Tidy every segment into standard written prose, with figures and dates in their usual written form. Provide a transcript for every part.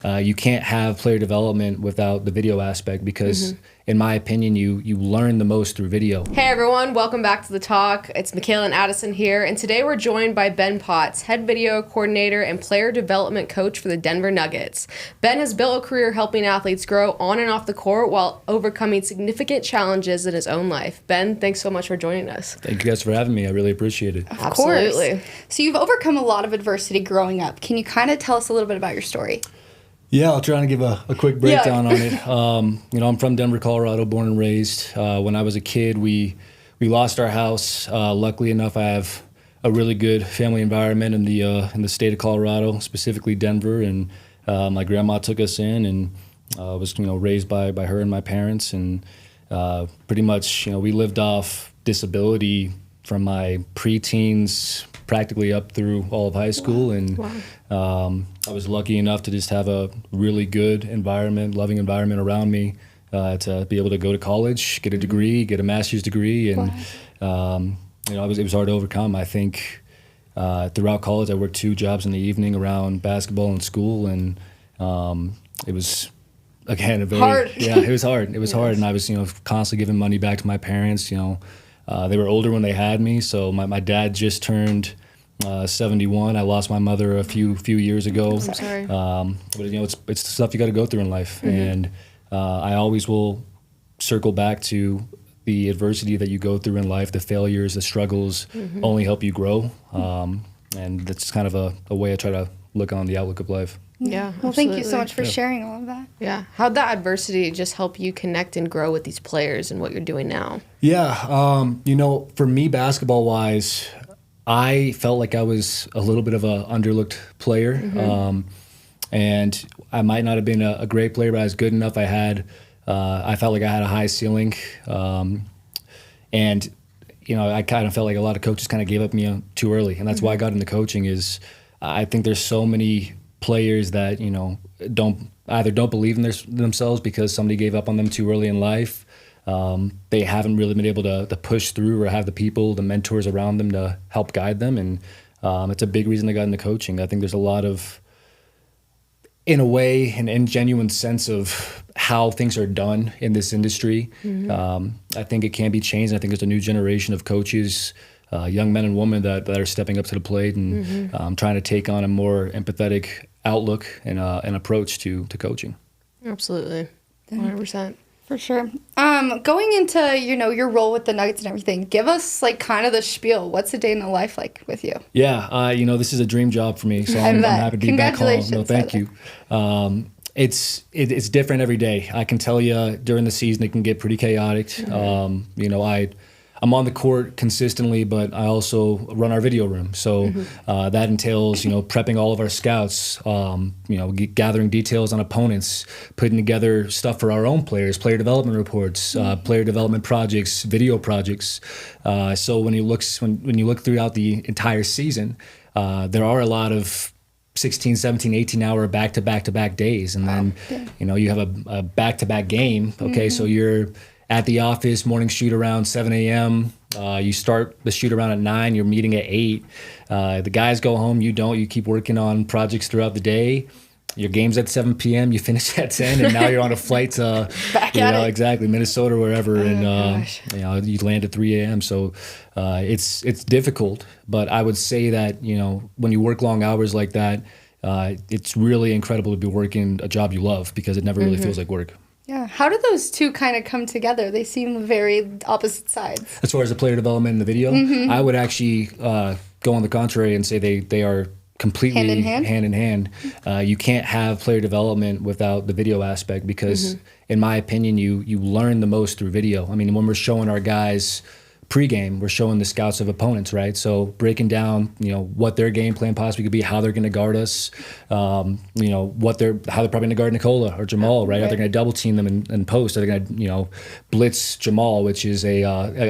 You can't have player development without the video aspect because, in my opinion, you learn the most through video. Hey everyone, welcome back to The Talk. It's Michaela and Addison here, and today we're joined by Ben Potts, head video coordinator and player development coach for the Denver Nuggets. Ben has built a career helping athletes grow on and off the court while overcoming significant challenges in his own life. Ben, thanks so much for joining us. Thank you guys for having me. I really appreciate it. Of Absolutely. course. So you've overcome a lot of adversity growing up. Can you kind of tell us a little bit about your story? Yeah, I'll try to give a quick breakdown on it. I'm from Denver, Colorado, born and raised. When I was a kid, we lost our house. Luckily enough, I have a really good family environment in the state of Colorado, specifically Denver. And my grandma took us in, and was raised by her and my parents. And pretty much we lived off disability from my preteens practically up through all of high school. And I was lucky enough to just have a really good environment, loving environment around me, to be able to go to college, get a degree, get a master's degree. And it was hard to overcome. I think throughout college I worked 2 jobs in the evening around basketball and school, and it was again hard. It was hard. It was hard, and I was constantly giving money back to my parents. They were older when they had me, so my dad just turned 71. I lost my mother a few years ago. I'm sorry. But it's the stuff you got to go through in life, and I always will circle back to the adversity that you go through in life, the failures, the struggles, only help you grow, and that's kind of a way I try to look on the outlook of life. Yeah. Well, thank you so much for sharing all of that. Yeah. How'd that adversity just help you connect and grow with these players and what you're doing now? Yeah. For me, basketball-wise, I felt like I was a little bit of an underlooked player. And I might not have been a great player, but I was good enough. I felt like I had a high ceiling. And I kind of felt like a lot of coaches kind of gave up me too early. And that's why I got into coaching. Is I think there's so many players that, don't believe in themselves because somebody gave up on them too early in life. They haven't really been able to push through or have the people, the mentors around them to help guide them. And it's a big reason I got into coaching. I think there's a lot of, in a way, an ingenuine sense of how things are done in this industry. I think it can be changed. I think there's a new generation of coaches, young men and women that are stepping up to the plate and trying to take on a more empathetic outlook and an approach to coaching. Absolutely. 100%. For sure. Going into, your role with the Nuggets and everything, give us kind of the spiel. What's a day in the life like with you? Yeah, this is a dream job for me, so I'm happy to be back home. No, thank you. It's different every day. I can tell you during the season it can get pretty chaotic. I'm on the court consistently, but I also run our video room. So that entails, prepping all of our scouts, gathering details on opponents, putting together stuff for our own players, player development reports, player development projects, video projects. So when you look throughout the entire season, there are a lot of 16, 17, 18-hour back-to-back days. And then, you have a back-to-back game. Okay, so you're at the office, morning shoot around 7 a.m. You start the shoot around at 9. You're meeting at 8. The guys go home. You don't. You keep working on projects throughout the day. Your game's at 7 p.m. You finish at 10, and now you're on a flight to, exactly, Minnesota or wherever, and you land at 3 a.m. So it's difficult, but I would say that when you work long hours like that, it's really incredible to be working a job you love because it never really feels like work. Yeah. How do those two kind of come together? They seem very opposite sides. As far as the player development and the video, I would actually go on the contrary and say they are completely hand in hand. You can't have player development without the video aspect because, in my opinion, you learn the most through video. I mean, when we're showing our guys pregame, we're showing the scouts of opponents, right? So breaking down, what their game plan possibly could be, how they're going to guard us, how they're probably going to guard Nikola or Jamal, right? Are they going to double team them in post? Are they going to, blitz Jamal, which is a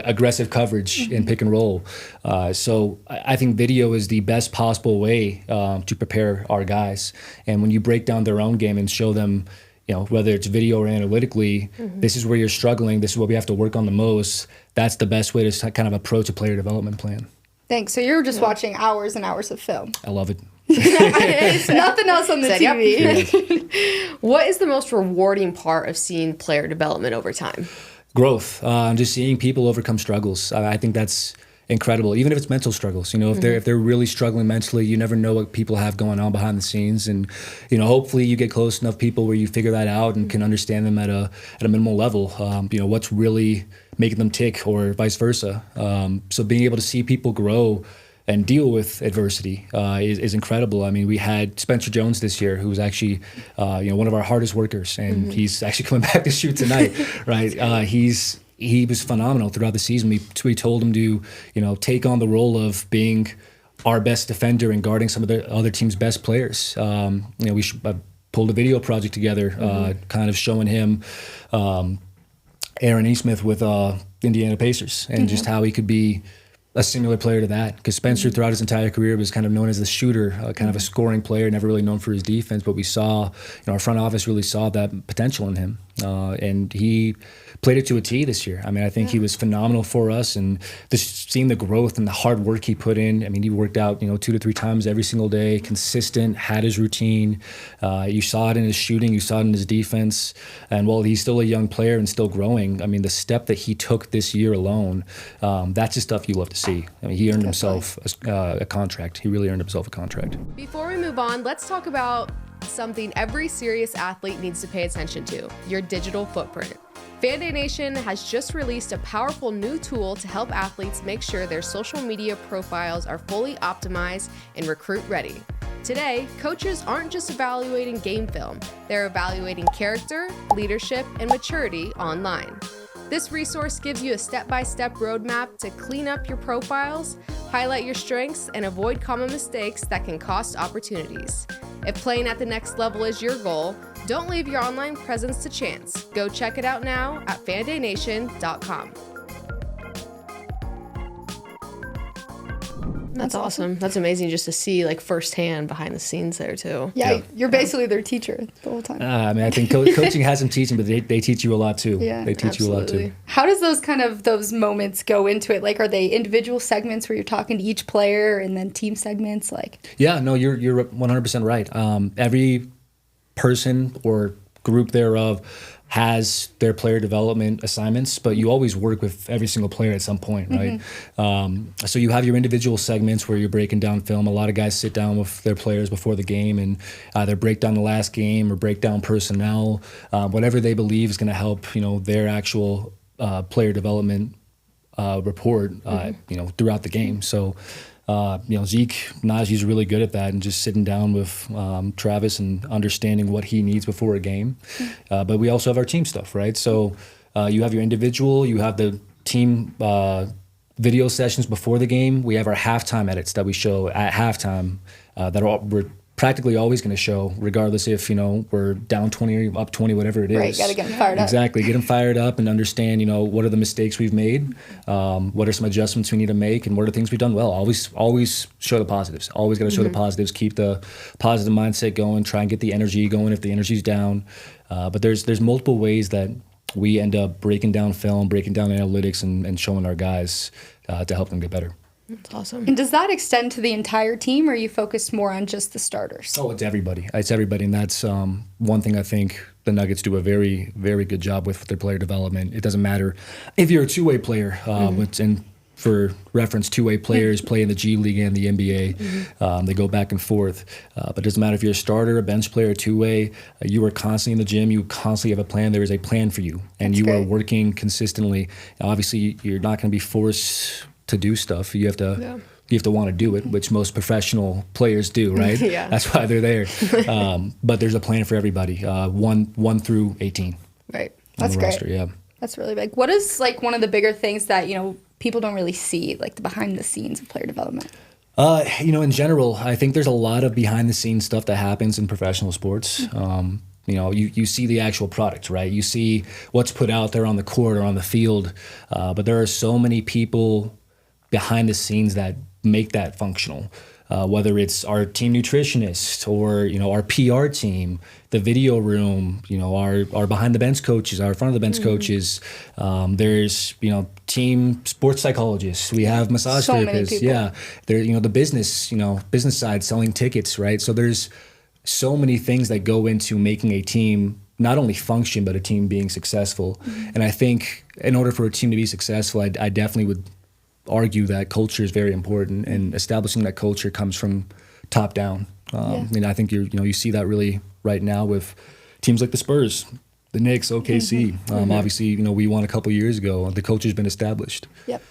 aggressive coverage in pick and roll? So I think video is the best possible way to prepare our guys. And when you break down their own game and show them, whether it's video or analytically, this is where you're struggling, this is what we have to work on the most, that's the best way to kind of approach a player development plan. Thanks. So you're just watching hours and hours of film. I love it. Nothing else on the Said, yep. TV. What is the most rewarding part of seeing player development over time? Growth, just seeing people overcome struggles. I think that's incredible, even if it's mental struggles. If they're really struggling mentally, you never know what people have going on behind the scenes, and hopefully you get close enough people where you figure that out and can understand them at a minimal level. What's really making them tick, or vice versa. So being able to see people grow and deal with adversity is incredible. I mean, we had Spencer Jones this year, who was actually one of our hardest workers, and he's actually coming back to shoot tonight, right? He was phenomenal throughout the season. We told him to, take on the role of being our best defender and guarding some of the other team's best players. We pulled a video project together, kind of showing him Aaron Nesmith with Indiana Pacers, and just how he could be a similar player to that. Because Spencer, throughout his entire career, was kind of known as the shooter, kind of a scoring player, never really known for his defense. But we saw, our front office really saw that potential in him, and he played it to a T this year. I mean, I think he was phenomenal for us, and just seeing the growth and the hard work he put in. I mean, he worked out, 2 to 3 times every single day, consistent, had his routine. You saw it in his shooting, you saw it in his defense. And while he's still a young player and still growing, I mean, the step that he took this year alone, that's the stuff you love to see. I mean, he earned himself a contract. He really earned himself a contract. Before we move on, let's talk about something every serious athlete needs to pay attention to: your digital footprint. Fan-Day Nation has just released a powerful new tool to help athletes make sure their social media profiles are fully optimized and recruit ready. Today, coaches aren't just evaluating game film, they're evaluating character, leadership, and maturity online. This resource gives you a step-by-step roadmap to clean up your profiles, highlight your strengths, and avoid common mistakes that can cost opportunities. If playing at the next level is your goal, don't leave your online presence to chance. Go check it out now at fandaynation.com. That's awesome. That's amazing just to see firsthand behind the scenes there too. Yeah, you're basically their teacher the whole time. I mean, I think coaching has some teaching, but they teach you a lot too. Yeah, they teach you a lot too. How does those moments go into it? Are they individual segments where you're talking to each player, and then team segments? Yeah, no, you're 100% right. Every person or group thereof has their player development assignments, but you always work with every single player at some point, right? So you have your individual segments where you're breaking down film. A lot of guys sit down with their players before the game and either break down the last game or break down personnel, whatever they believe is going to help, their actual player development report, throughout the game. So, Zeke Najee's really good at that, and just sitting down with Travis and understanding what he needs before a game. But we also have our team stuff, right? So you have your individual, you have the team video sessions before the game. We have our halftime edits that we show at halftime we're practically always going to show, regardless if, we're down 20 or up 20, whatever it is. Right, got to get them fired up. Exactly, get them fired up and understand, what are the mistakes we've made, what are some adjustments we need to make, and what are things we've done well. Always show the positives. Always got to show the positives, keep the positive mindset going, try and get the energy going if the energy's down. But there's multiple ways that we end up breaking down film, breaking down analytics, and showing our guys to help them get better. That's awesome. And does that extend to the entire team, or are you focused more on just the starters? Oh, it's everybody. It's everybody, and that's one thing I think the Nuggets do a very, very good job with their player development. It doesn't matter if you're a two-way player, and for reference, two-way players play in the G League and the NBA. They go back and forth. But it doesn't matter if you're a starter, a bench player, two-way. You are constantly in the gym. You constantly have a plan. There is a plan for you, and you are working consistently. Obviously, you're not going to be forced to do stuff. You have to want to do it, which most professional players do, right? Yeah. That's why they're there. But there's a plan for everybody, 1 through 18. Right. That's great. Roster, yeah. That's really big. What is one of the bigger things that, people don't really see, the behind the scenes of player development? In general, I think there's a lot of behind the scenes stuff that happens in professional sports. You see the actual product, right? You see what's put out there on the court or on the field. But there are so many people behind the scenes that make that functional. whether it's our team nutritionist or, our PR team, the video room, our behind the bench coaches, our front of the bench coaches. There's, team sports psychologists. We have massage So many therapists. people. Yeah. There, the business side, selling tickets, right? So there's so many things that go into making a team not only function, but a team being successful. And I think in order for a team to be successful, I definitely would argue that culture is very important, and establishing that culture comes from top down. And I think you see that really right now with teams like the Spurs, the Knicks, OKC. Obviously, we won a couple years ago. The culture's been established. Yep.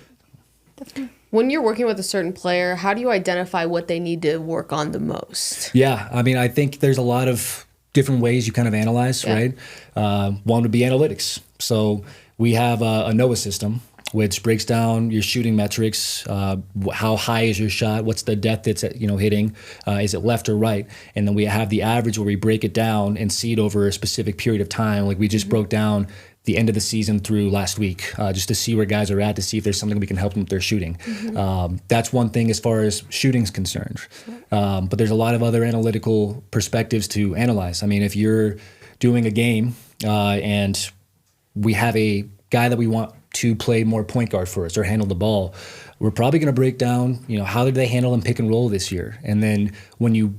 Definitely. When you're working with a certain player, how do you identify what they need to work on the most? Yeah, I think there's a lot of different ways you kind of analyze, right? One would be analytics. So we have a NOAA system, which breaks down your shooting metrics. How high is your shot? What's the depth it's hitting? Is it left or right? And then we have the average where we break it down and see it over a specific period of time. Like we just broke down the end of the season through last week, just to see where guys are at, to see if there's something we can help them with their shooting. That's one thing as far as shooting's concerned. But there's a lot of other analytical perspectives to analyze. If you're doing a game and we have a guy that we want to play more point guard for us or handle the ball, we're probably going to break down, how did they handle in pick and roll this year? And then when you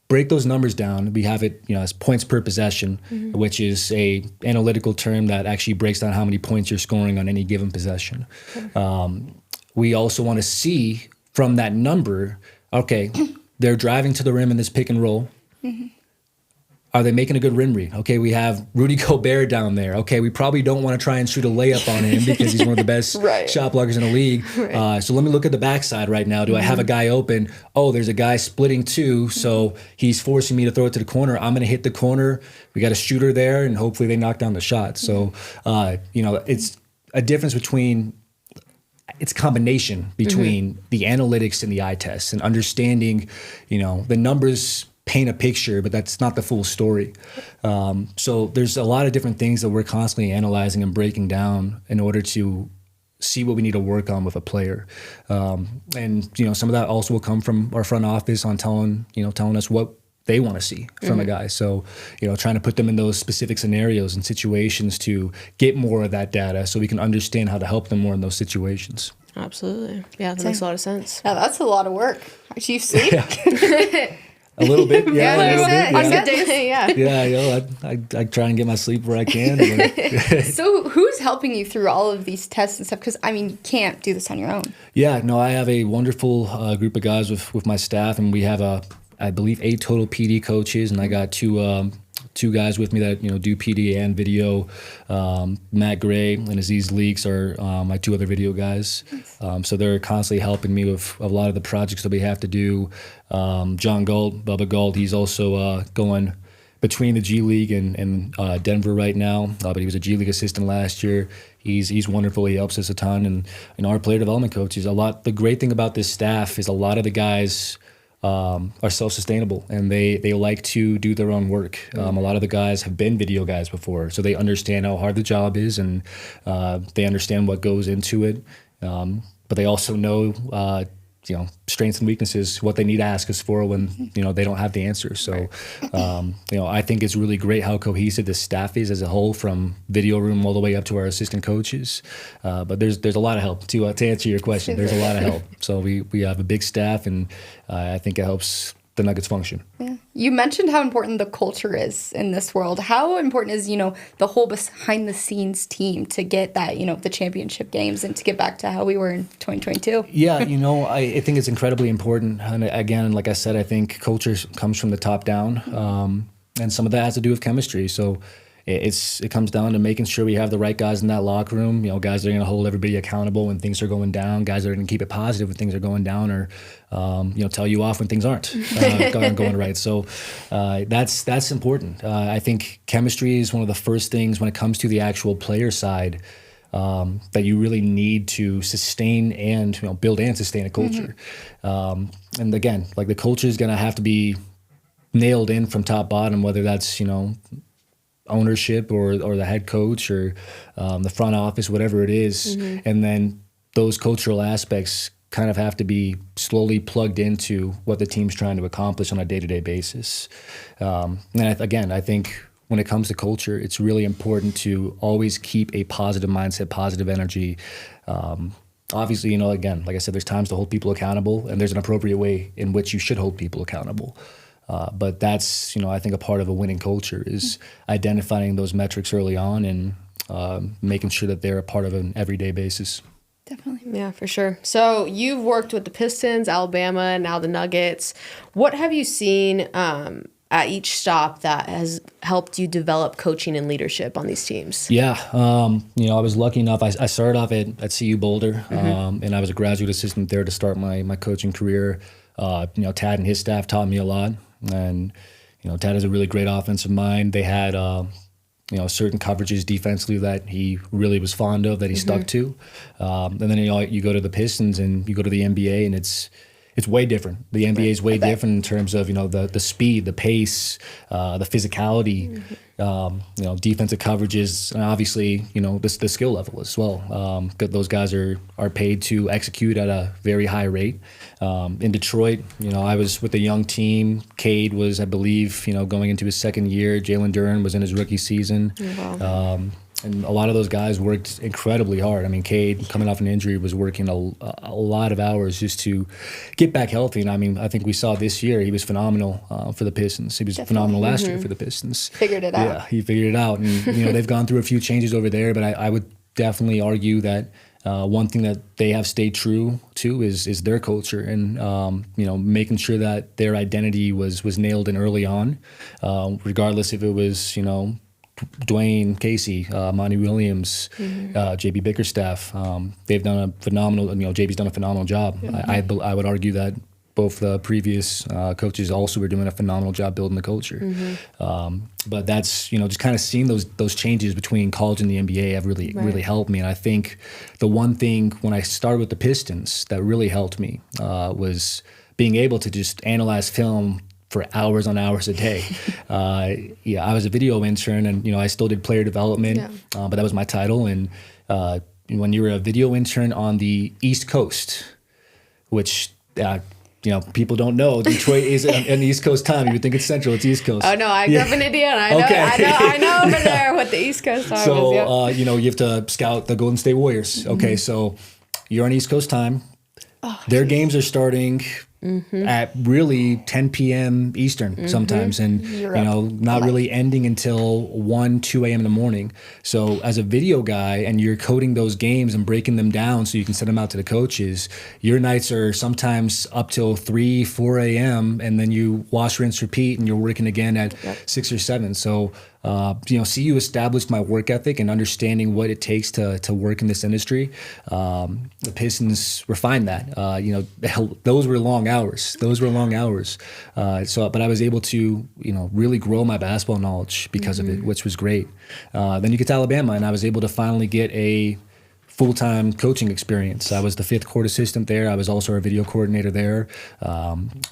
break those numbers down, we have it, as points per possession, which is a analytical term that actually breaks down how many points you're scoring on any given possession. We also want to see from that number, okay, they're driving to the rim in this pick and roll. Are they making a good rim read? Okay, we have Rudy Gobert down there. Okay, we probably don't want to try and shoot a layup on him because he's one of the best shot blockers in the league. So let me look at the backside right now. Do I have a guy open? Oh, there's a guy splitting two, so he's forcing me to throw it to the corner. I'm going to hit the corner. We got a shooter there, and hopefully they knock down the shot. So, it's a difference between it's combination between the analytics and the eye tests, and understanding, the numbers paint a picture, but that's not the full story. So there's a lot of different things that we're constantly analyzing and breaking down in order to see what we need to work on with a player. And some of that also will come from our front office on telling us what they want to see from a guy. So, trying to put them in those specific scenarios and situations to get more of that data so we can understand how to help them more in those situations. Absolutely. Yeah, that makes a lot of sense. Yeah, that's a lot of work. Do you sleep? A little bit, yeah. a little bit. On good days, yeah. Yeah, I try and get my sleep where I can. So who's helping you through all of these tests and stuff? Because, you can't do this on your own. Yeah, no, I have a wonderful group of guys with my staff, and we have, I believe, 8 total PD coaches, and I got two guys with me that do PD and video. Matt Gray and Aziz Leaks are my 2 other video guys. So they're constantly helping me with a lot of the projects that we have to do. John Galt, Bubba Galt, he's also going between the G League and Denver right now. But he was a G League assistant last year. He's wonderful. He helps us a ton. And our player development coaches, the great thing about this staff is a lot of the guys are self-sustainable, and they like to do their own work. A lot of the guys have been video guys before, so they understand how hard the job is, and they understand what goes into it. But they also know, strengths and weaknesses, what they need to ask us for when, they don't have the answer. So, I think it's really great how cohesive the staff is as a whole, from video room all the way up to our assistant coaches. But there's a lot of help to answer your question. There's a lot of help. So we have a big staff, and I think it helps the Nuggets function. Yeah. You mentioned how important the culture is in this world. How important is, the whole behind the scenes team to get that, the championship games and to get back to how we were in 2022? Yeah, I think it's incredibly important. And again, like I said, I think culture comes from the top down. And some of that has to do with chemistry. So it comes down to making sure we have the right guys in that locker room. Guys that are going to hold everybody accountable when things are going down. Guys that are going to keep it positive when things are going down, or tell you off when things aren't going right. So that's important. I think chemistry is one of the first things when it comes to the actual player side that you really need to sustain and build and sustain a culture. And again, like, the culture is going to have to be nailed in from top bottom, whether that's ownership or the head coach or the front office, whatever it is. And then those cultural aspects kind of have to be slowly plugged into what the team's trying to accomplish on a day-to-day basis. And I think when it comes to culture, it's really important to always keep a positive mindset, positive energy. Obviously, again, like I said, there's times to hold people accountable, and there's an appropriate way in which you should hold people accountable. But that's, I think a part of a winning culture is identifying those metrics early on and making sure that they're a part of an everyday basis. Definitely. Yeah, for sure. So you've worked with the Pistons, Alabama, now the Nuggets. What have you seen at each stop that has helped you develop coaching and leadership on these teams? Yeah, I was lucky enough. I started off at CU Boulder, and I was a graduate assistant there to start my coaching career. Tad and his staff taught me a lot, and Tad has a really great offensive mind. They had certain coverages defensively that he really was fond of, that he stuck to. And then you go to the Pistons and you go to the NBA, and it's way different. The NBA is way different in terms of the speed, the pace, the physicality, defensive coverages, and obviously the skill level as well. Those guys are paid to execute at a very high rate. In Detroit, I was with a young team. Cade was, I believe, going into his second year. Jalen Duren was in his rookie season. Wow. And a lot of those guys worked incredibly hard. I mean, Cade, coming off an injury, was working a lot of hours just to get back healthy. And I think we saw this year he was phenomenal for the Pistons. He was phenomenal last year for the Pistons. Figured it out. Yeah, he figured it out. And, they've gone through a few changes over there, but I would definitely argue that one thing that they have stayed true to is their culture, and making sure that their identity was nailed in early on, regardless if it was Dwayne Casey, Monty Williams, JB Bickerstaff. They've done a phenomenal. JB's done a phenomenal job. I would argue that both the previous coaches also were doing a phenomenal job building the culture. But that's just kind of seeing those changes between college and the NBA have really helped me. And I think the one thing when I started with the Pistons that really helped me was being able to just analyze film for hours on hours a day. I was a video intern, and I still did player development, but that was my title. And when you're a video intern on the East Coast, which people don't know, Detroit is an East Coast time. You would think it's Central, it's East Coast. Oh no, I grew up in Indiana. I know over there what the East Coast time is. So you have to scout the Golden State Warriors. Okay, so you're on East Coast time. Their games are starting at really 10 p.m. Eastern sometimes, and not really ending until 1, 2 a.m. in the morning. So as a video guy, and you're coding those games and breaking them down so you can send them out to the coaches, your nights are sometimes up till 3, 4 a.m. and then you wash, rinse, repeat, and you're working again at 6 or 7. So CU established my work ethic and understanding what it takes to work in this industry. The Pistons refined that. Those were long hours. But I was able to, really grow my basketball knowledge because of it, which was great. Then you get to Alabama, and I was able to finally get a full-time coaching experience. I was the 5th court assistant there. I was also our video coordinator there.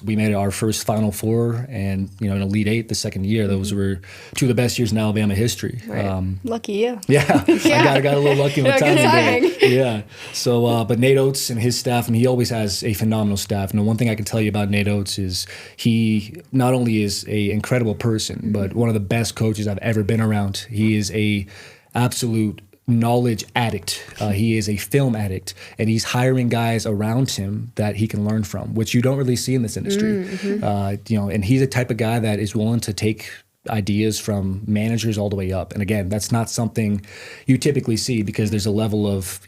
We made our first Final Four and, an Elite 8 the second year. Those were 2 of the best years in Alabama history. Right. Lucky you. Yeah. I got a little lucky on the timing there. Yeah. So, but Nate Oates and his staff, and he always has a phenomenal staff. And the one thing I can tell you about Nate Oates is he not only is an incredible person, but one of the best coaches I've ever been around. He is a absolute knowledge addict. He is a film addict, and he's hiring guys around him that he can learn from, which you don't really see in this industry. And he's the type of guy that is willing to take ideas from managers all the way up. And again, that's not something you typically see because there's a level of,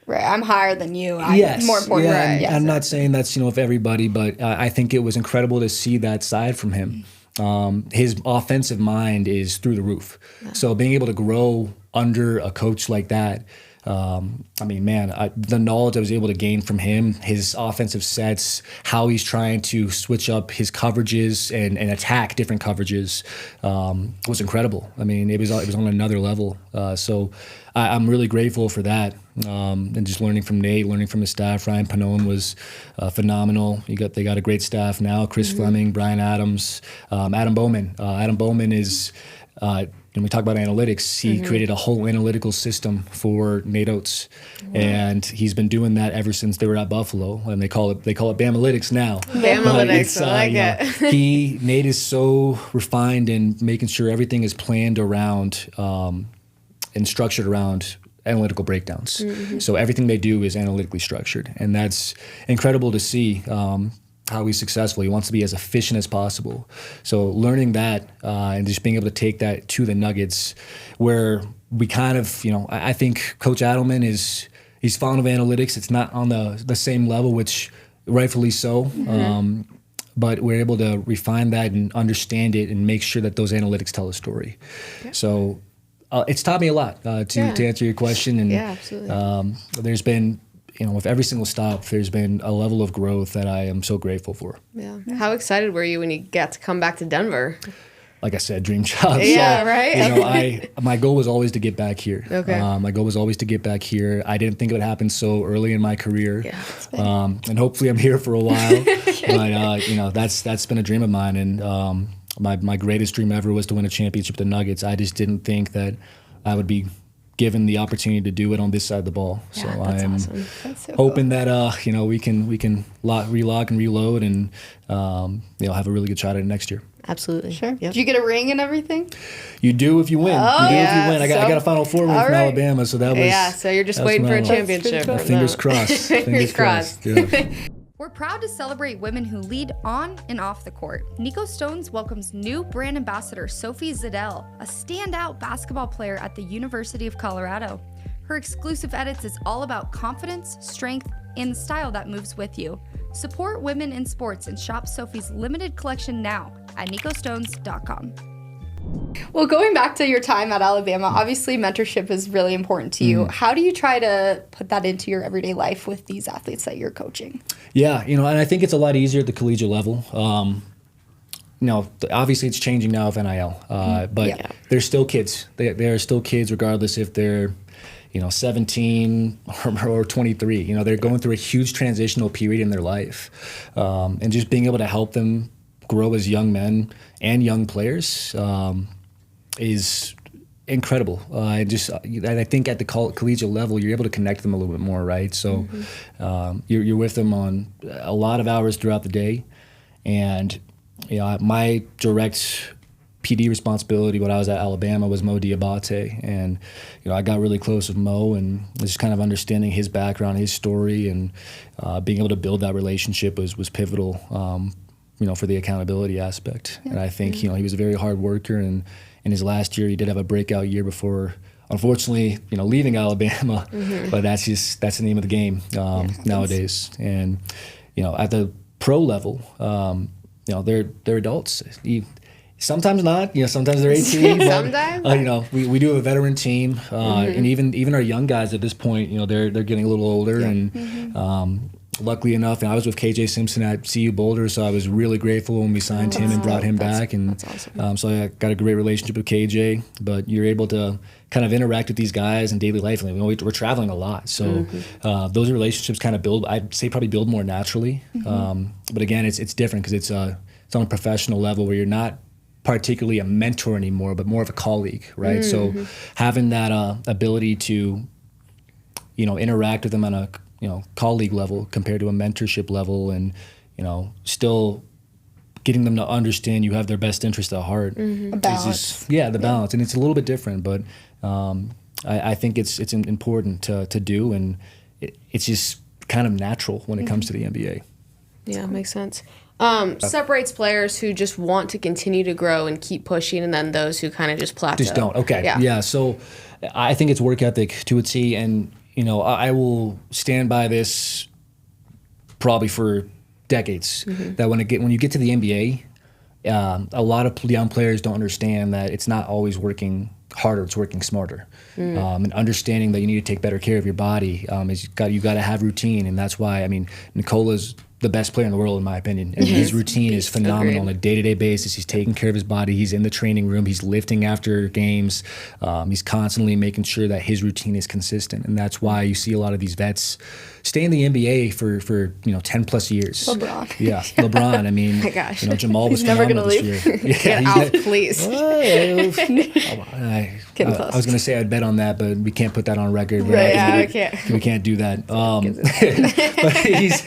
Right, I'm higher than you. Yes. More important. Yeah, Right. I'm not saying that's, of everybody, but I think it was incredible to see that side from him. His offensive mind is through the roof. So being able to grow under a coach like that, the knowledge I was able to gain from him, his offensive sets, how he's trying to switch up his coverages and attack different coverages, was incredible. It was on another level. So I'm really grateful for that. And just learning from Nate, learning from his staff. Ryan Pannone was phenomenal. They got a great staff now. Chris Fleming, Brian Adams, Adam Bowman. Adam Bowman is, when we talk about analytics, he created a whole analytical system for Nate Oates, and he's been doing that ever since they were at Buffalo. And they call it Bamalytics now. Bamalytics, I like it. Nate is so refined in making sure everything is planned around and structured around analytical breakdowns. So everything they do is analytically structured, and that's incredible to see. How he's successful. He wants to be as efficient as possible. So learning that and just being able to take that to the Nuggets, where we kind of, I think Coach Adelman he's fond of analytics. It's not on the same level, which rightfully so. But we're able to refine that and understand it and make sure that those analytics tell a story. Yep. So it's taught me a lot to answer your question. And absolutely. There's been, with every single stop, there's been a level of growth that I am so grateful for. Yeah. How excited were you when you got to come back to Denver? Like I said, dream job. Yeah, right? My goal was always to get back here. Okay. My goal was always to get back here. I didn't think it would happen so early in my career. Yeah. And hopefully I'm here for a while. But, that's been a dream of mine. And my greatest dream ever was to win a championship with the Nuggets. I just didn't think that I would be given the opportunity to do it on this side of the ball. Yeah, so that's I'm awesome. hoping that we can relock and reload and have a really good shot at it next year. Absolutely. Sure. Yep. Did you get a ring and everything? You do if you win. Oh, you do if you win. I got a Final Four win from Alabama, so that was so you're just waiting for a championship. Fingers crossed. Fingers crossed. Yeah. We're proud to celebrate women who lead on and off the court. Nico Stones welcomes new brand ambassador Sophie Ziddell, a standout basketball player at the University of Colorado. Her exclusive edits is all about confidence, strength, and the style that moves with you. Support women in sports and shop Sophie's limited collection now at nicostones.com. Well, going back to your time at Alabama, obviously mentorship is really important to you. How do you try to put that into your everyday life with these athletes that you're coaching? Yeah, and I think it's a lot easier at the collegiate level. Obviously it's changing now with NIL, but they're still kids. They are still kids regardless if they're 17 or 23. They're going through a huge transitional period in their life, and just being able to help them grow as young men and young players is incredible. I think at the collegiate level, you're able to connect them a little bit more, right? So you're with them on a lot of hours throughout the day, and my direct PD responsibility when I was at Alabama was Mo Diabate, and I got really close with Mo and just kind of understanding his background, his story, and being able to build that relationship was pivotal. For the accountability aspect. And I think, he was a very hard worker, and in his last year, he did have a breakout year before, unfortunately, leaving Alabama, but that's the name of the game nowadays. And, at the pro level, they're adults. Sometimes not, sometimes they're 18. Sometimes. We do have a veteran team, and even our young guys at this point, they're getting a little older, and luckily enough, and I was with KJ Simpson at CU Boulder, so I was really grateful when we signed him and brought him back. And that's awesome. So I got a great relationship with KJ, but you're able to kind of interact with these guys in daily life. We're traveling a lot, so those relationships kind of I'd say probably build more naturally. But again, it's different because it's on a professional level where you're not particularly a mentor anymore, but more of a colleague, right? So having that ability to, interact with them on a colleague level compared to a mentorship level, and still getting them to understand you have their best interest at heart. Balance. The balance, and it's a little bit different, but I think it's important to do, and it's just kind of natural when it comes to the NBA. Yeah, makes sense. Separates players who just want to continue to grow and keep pushing, and then those who kind of just plateau. Just don't. Okay. Yeah. So I think it's work ethic to a T, and I will stand by this probably for decades. That when you get to the NBA, a lot of young players don't understand that it's not always working harder; it's working smarter. And understanding that you need to take better care of your body. You got to have routine, and that's why Nicola's the best player in the world, in my opinion. And his routine is phenomenal on a day-to-day basis. He's taking care of his body. He's in the training room. He's lifting after games. He's constantly making sure that his routine is consistent. And that's why you see a lot of these vets stay in the NBA for 10 plus years. LeBron. Yeah, LeBron. I mean, my gosh. Jamal was He's never phenomenal gonna this year. Get out, please. I was going to say I'd bet on that, but we can't put that on record. Right, yeah, I can't. We can't do that. But he's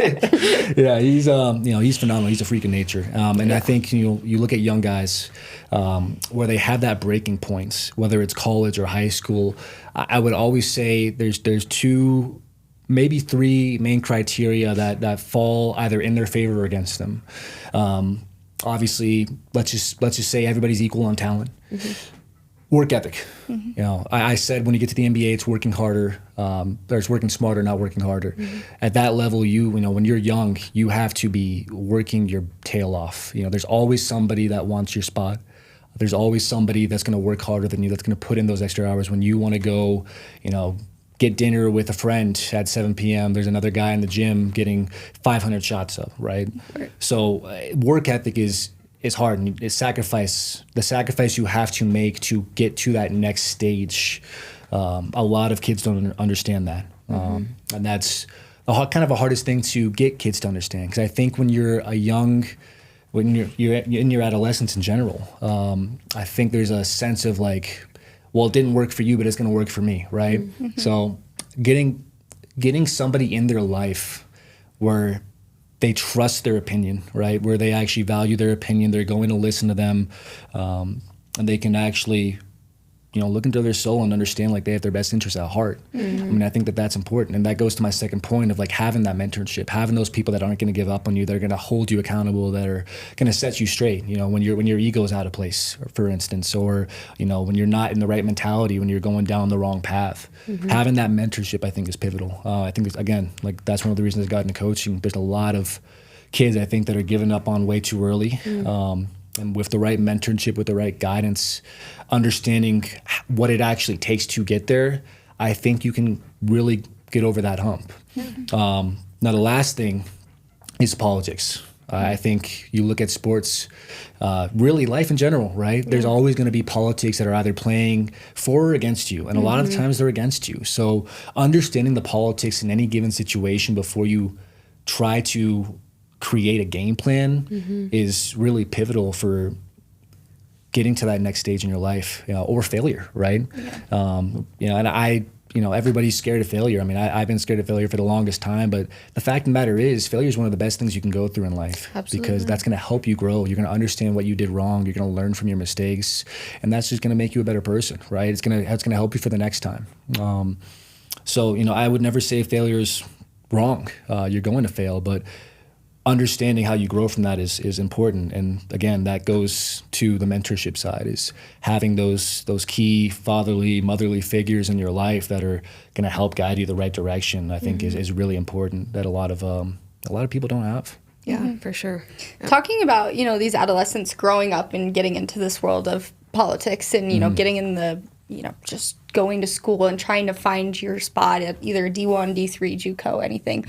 phenomenal. He's a freak of nature. And I think you look at young guys where they have that breaking points, whether it's college or high school. I would always say there's two, maybe three main criteria that fall either in their favor or against them. Obviously, let's just say everybody's equal on talent. Work ethic. I said when you get to the NBA, it's working harder. It's working smarter, not working harder. At that level, when you're young, you have to be working your tail off. There's always somebody that wants your spot. There's always somebody that's going to work harder than you, that's going to put in those extra hours. When you want to go, get dinner with a friend at 7 p.m., there's another guy in the gym getting 500 shots up, right? So work ethic is hard, and the sacrifice you have to make to get to that next stage. A lot of kids don't understand that, and that's kind of the hardest thing to get kids to understand. Because I think when you're you're in your adolescence in general, I think there's a sense of like, well, it didn't work for you, but it's going to work for me, right? So getting somebody in their life where they trust their opinion, right? Where they actually value their opinion, they're going to listen to them, and they can actually, look into their soul and understand like they have their best interests at heart. I mean, I think that's important. And that goes to my second point of like having that mentorship, having those people that aren't going to give up on you, that are going to hold you accountable, that are going to set you straight, when your ego is out of place, for instance, or, when you're not in the right mentality, when you're going down the wrong path. Having that mentorship, I think, is pivotal. I think, again, like that's one of the reasons I got into coaching. There's a lot of kids, I think, that are giving up on way too early. And with the right mentorship, with the right guidance, understanding what it actually takes to get there, I think you can really get over that hump. Now, the last thing is politics. I think you look at sports, really life in general, right? There's always going to be politics that are either playing for or against you. And a lot of the times they're against you. So understanding the politics in any given situation before you try to create a game plan is really pivotal for getting to that next stage in your life, or failure, right? And everybody's scared of failure. I mean, I've been scared of failure for the longest time, but the fact of the matter is failure is one of the best things you can go through in life. Absolutely. Because that's going to help you grow. You're going to understand what you did wrong. You're going to learn from your mistakes, and that's just going to make you a better person, right? It's going to help you for the next time. So I would never say failure is wrong. You're going to fail, but understanding how you grow from that is important. And again, that goes to the mentorship side, is having those key fatherly, motherly figures in your life that are going to help guide you the right direction. I think is really important, that a lot of people don't have. Yeah, for sure. Talking about, these adolescents growing up and getting into this world of politics and, getting in the, just going to school and trying to find your spot at either D1, D3, JUCO, anything.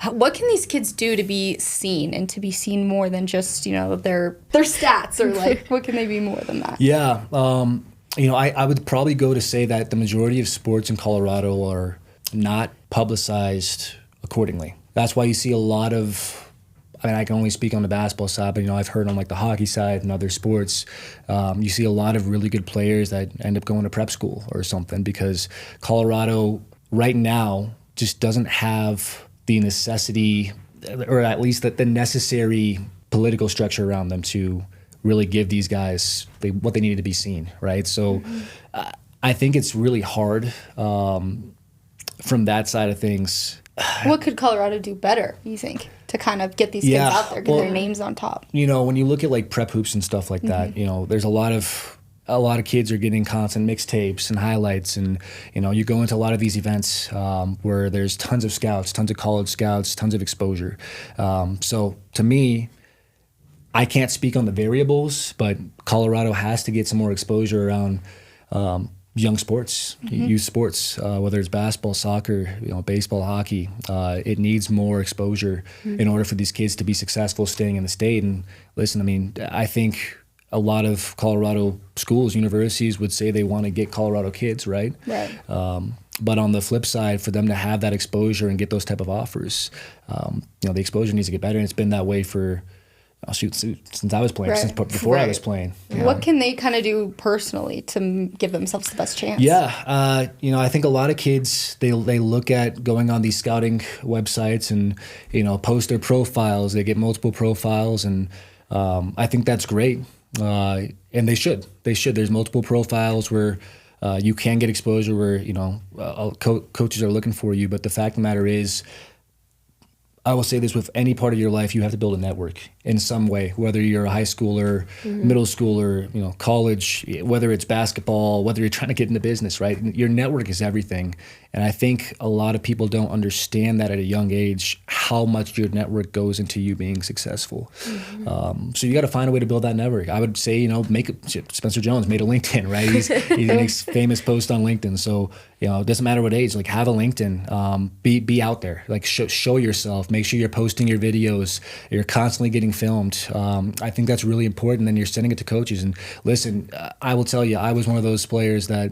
What can these kids do to be seen, and to be seen more than just, their stats, or like, what can they be more than that? Yeah. I would probably go to say that the majority of sports in Colorado are not publicized accordingly. That's why you see a lot of, I can only speak on the basketball side, but I've heard on like the hockey side and other sports, you see a lot of really good players that end up going to prep school or something, because Colorado right now just doesn't have the necessity, or at least the necessary political structure around them to really give these guys what they needed to be seen, right? So I think it's really hard from that side of things. What could Colorado do better, you think, to kind of get these kids out there, get their names on top? When you look at like prep hoops and stuff like that, there's a lot of kids are getting constant mixtapes and highlights, and you go into a lot of these events where there's tons of scouts, tons of college scouts, tons of exposure. So to me, I can't speak on the variables, but Colorado has to get some more exposure around young sports, youth sports, whether it's basketball, soccer, baseball, hockey. It needs more exposure in order for these kids to be successful staying in the state. And listen, I mean, I think a lot of Colorado schools, universities would say they want to get Colorado kids, right? Right. But on the flip side, for them to have that exposure and get those type of offers, the exposure needs to get better. And it's been that way for, since I was playing, Right. since before I was playing. What can they kind of do personally to give themselves the best chance? Yeah, I think a lot of kids, they look at going on these scouting websites and, post their profiles. They get multiple profiles, and I think that's great. And they should. There's multiple profiles where you can get exposure, where, coaches are looking for you. But the fact of the matter is, I will say this, with any part of your life, you have to build a network in some way, whether you're a high schooler, middle schooler, college, whether it's basketball, whether you're trying to get into business, right? Your network is everything. And I think a lot of people don't understand that at a young age, how much your network goes into you being successful. So you got to find a way to build that network. I would say, Spencer Jones made a LinkedIn, right? He makes famous post on LinkedIn. So, it doesn't matter what age, like have a LinkedIn, be out there, like show yourself, make sure you're posting your videos, you're constantly getting filmed. I think that's really important. Then you're sending it to coaches. And listen, I will tell you, I was one of those players that,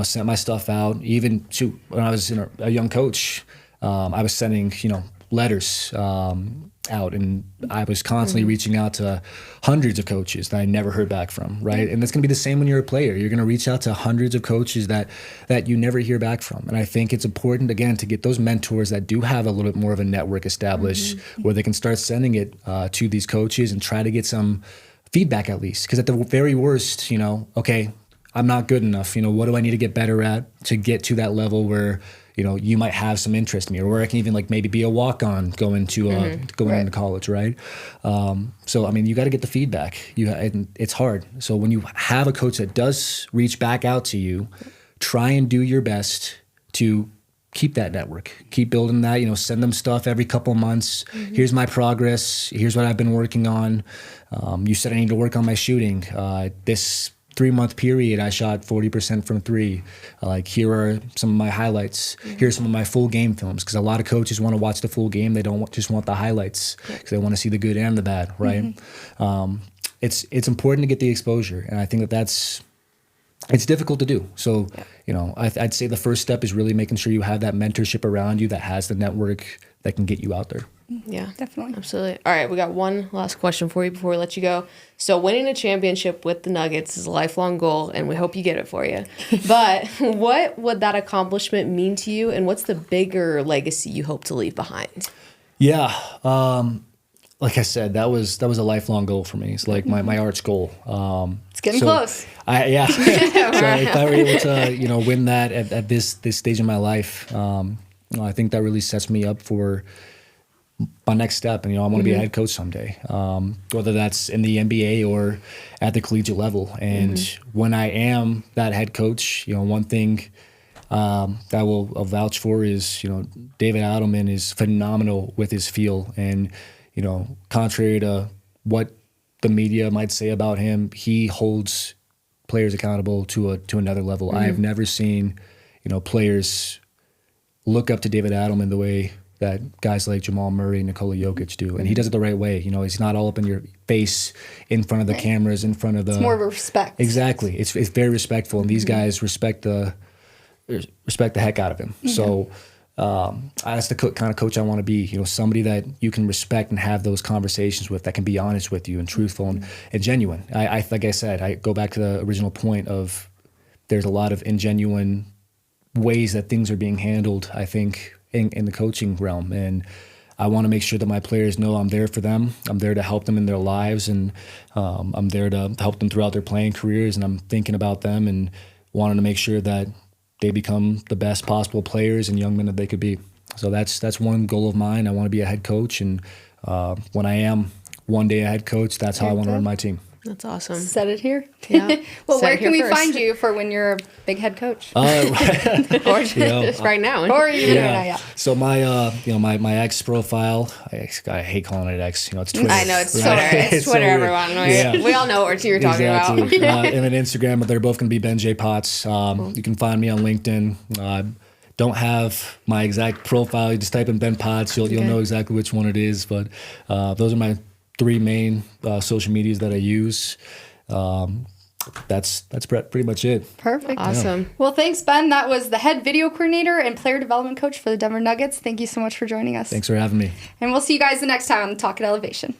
sent my stuff out. Even to when I was a young coach, I was sending, letters out, and I was constantly reaching out to hundreds of coaches that I never heard back from, right? And that's going to be the same when you're a player. You're going to reach out to hundreds of coaches that you never hear back from. And I think it's important, again, to get those mentors that do have a little bit more of a network established, where they can start sending it to these coaches and try to get some feedback at least. Because at the very worst, okay, I'm not good enough. What do I need to get better at to get to that level where, you might have some interest in me, or where I can even maybe be a walk-on going into college, right? So, I mean, you got to get the feedback. And it's hard. So when you have a coach that does reach back out to you, try and do your best to keep that network, keep building that, send them stuff every couple of months. Here's my progress. Here's what I've been working on. You said I need to work on my shooting. This 3-month period, I shot 40% from three. Here are some of my highlights. Here's some of my full game films, because a lot of coaches want to watch the full game. They don't just want the highlights, because they want to see the good and the bad, right? It's important to get the exposure, and I think it's difficult to do. So, I'd say the first step is really making sure you have that mentorship around you that has the network that can get you out there. Yeah, definitely. Absolutely. All right, we got one last question for you before we let you go. So winning a championship with the Nuggets is a lifelong goal, and we hope you get it for you. But what would that accomplishment mean to you, and what's the bigger legacy you hope to leave behind? Yeah, like I said, that was a lifelong goal for me. It's like my arch goal. It's getting close. So if I were able to, win that at this stage in my life, I think that really sets me up for my next step. And, I want to be a head coach someday, whether that's in the NBA or at the collegiate level. And when I am that head coach, one thing that I'll vouch for is, David Adelman is phenomenal with his feel. And, contrary to what the media might say about him, he holds players accountable to another level. I have never seen, players look up to David Adelman the way that guys like Jamal Murray and Nikola Jokic do. And he does it the right way. He's not all up in your face in front of the cameras, in front of the... It's more of a respect. Exactly. It's very respectful. And these guys respect the heck out of him. So that's the kind of coach I want to be. Somebody that you can respect and have those conversations with, that can be honest with you and truthful and genuine. I like I said, I go back to the original point of there's a lot of ingenuine ways that things are being handled, I think, in the coaching realm. And I want to make sure that my players know I'm there for them. I'm there to help them in their lives, and I'm there to help them throughout their playing careers. And I'm thinking about them and wanting to make sure that they become the best possible players and young men that they could be. So that's one goal of mine. I want to be a head coach, and when I am one day a head coach, that's how I want to run my team. That's awesome. Said it here. Yeah. Well, Said where it here can we first. find you for when you're a big head coach? Or just right now. Or even right now, yeah. So my my X profile, I hate calling it X. It's Twitter. I know, it's right? Twitter. It's so Twitter, weird. everyone. Right? Yeah. We all know what you're talking about. Exactly. And then Instagram, but they're both going to be Ben J. Potts. You can find me on LinkedIn. Don't have my exact profile. You just type in Ben Potts. You'll know exactly which one it is. But those are my 3 main social medias that I use. That's pretty much it. Perfect. Awesome. Well, thanks, Ben. That was the head video coordinator and player development coach for the Denver Nuggets. Thank you so much for joining us. Thanks for having me. And we'll see you guys the next time on the Talk at Elevation.